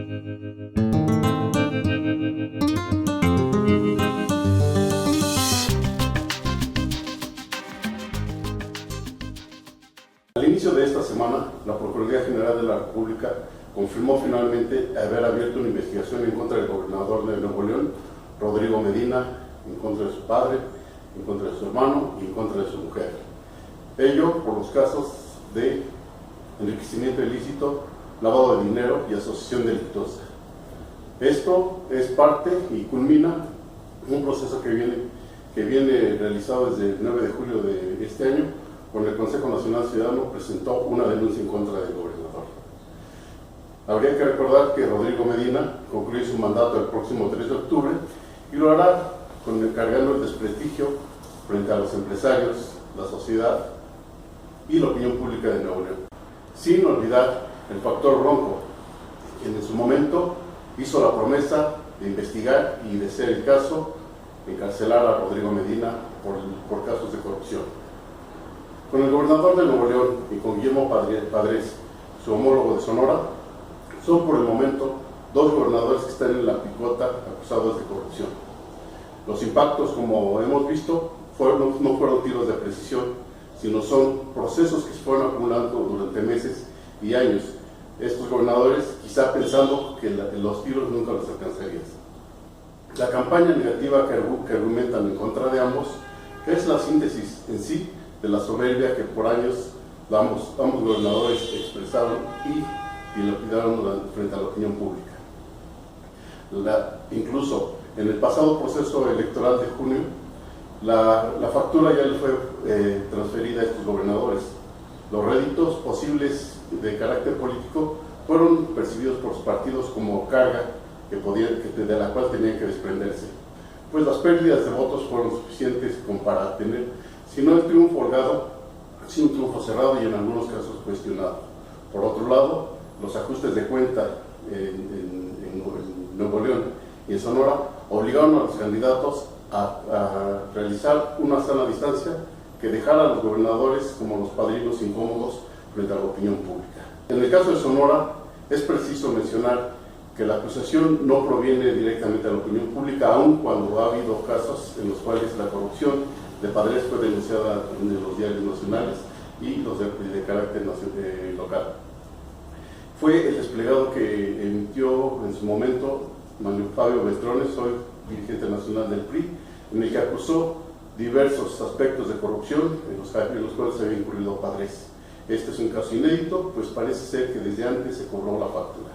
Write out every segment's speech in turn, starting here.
Al inicio de esta semana, la Procuraduría General de la República confirmó finalmente haber abierto una investigación en contra del gobernador de Nuevo León, Rodrigo Medina, en contra de su padre, en contra de su hermano y en contra de su mujer. Ello por los casos de enriquecimiento ilícito, lavado de dinero y asociación delictuosa. Esto es parte y culmina un proceso que viene realizado desde el 9 de julio de este año, cuando el Consejo Nacional Ciudadano presentó una denuncia en contra del gobernador. Habría que recordar que Rodrigo Medina concluye su mandato el próximo 3 de octubre y lo hará cargando el desprestigio frente a los empresarios, la sociedad y la opinión pública de Nuevo León. Sin olvidar el factor Bronco, quien en su momento hizo la promesa de investigar y, de ser el caso, encarcelar a Rodrigo Medina por casos de corrupción. Con el gobernador de Nuevo León y con Guillermo Padres, su homólogo de Sonora, son por el momento dos gobernadores que están en la picota acusados de corrupción. Los impactos, como hemos visto, no fueron tiros de precisión, sino son procesos que se fueron acumulando durante meses y años. Estos gobernadores quizá pensando que los tiros nunca los alcanzarían. La campaña negativa que argumentan en contra de ambos es la síntesis en sí de la soberbia que por años ambos gobernadores expresaron y dilapidaron frente a la opinión pública. Incluso en el pasado proceso electoral de junio, la factura ya le fue transferida a estos gobernadores. Los réditos posibles de carácter político fueron percibidos por sus partidos como carga de la cual tenían que desprenderse, pues las pérdidas de votos fueron suficientes como para tener, si no el triunfo holgado, sí un triunfo cerrado y en algunos casos cuestionado. Por otro lado, los ajustes de cuenta en Nuevo León y en Sonora obligaron a los candidatos a realizar una sana distancia que dejara a los gobernadores como los padrinos incómodos frente a la opinión pública. En el caso de Sonora, es preciso mencionar que la acusación no proviene directamente de la opinión pública, aun cuando ha habido casos en los cuales la corrupción de Padres fue denunciada en los diarios nacionales y los de carácter local. Fue el desplegado que emitió en su momento Manuel Fabio Beltrones, hoy dirigente nacional del PRI, en el que acusó diversos aspectos de corrupción en los cuales se había incurrido Padres. Este es un caso inédito, pues parece ser que desde antes se cobró la factura.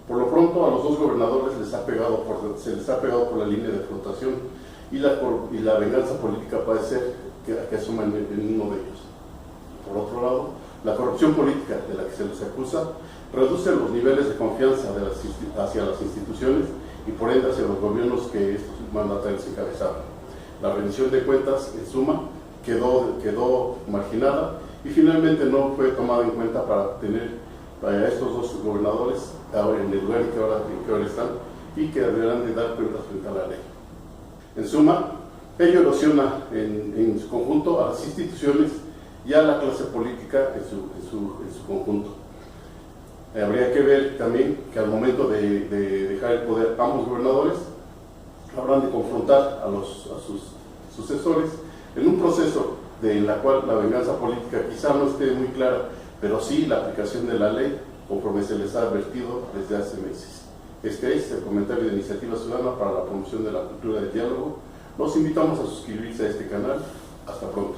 Por lo pronto, a los dos gobernadores se les ha pegado por la línea de flotación y la venganza política parece ser que asuman en uno de ellos. Por otro lado, la corrupción política de la que se les acusa reduce los niveles de confianza hacia las instituciones y por ende hacia los gobiernos que estos mandatarios encabezaron. La rendición de cuentas, en suma, quedó marginada y finalmente no fue tomada en cuenta para tener a estos dos gobernadores ahora en el lugar en que ahora están y que deberán de dar cuentas frente a la ley. En suma, ello erosiona en su conjunto a las instituciones y a la clase política en su conjunto. Habría que ver también que al momento de dejar el poder ambos gobernadores habrán de confrontar a sus sucesores en un proceso en la cual la venganza política quizá no esté muy clara, pero sí la aplicación de la ley conforme se les ha advertido desde hace meses. Este es el comentario de Iniciativa Ciudadana para la promoción de la cultura del diálogo. Los invitamos a suscribirse a este canal. Hasta pronto.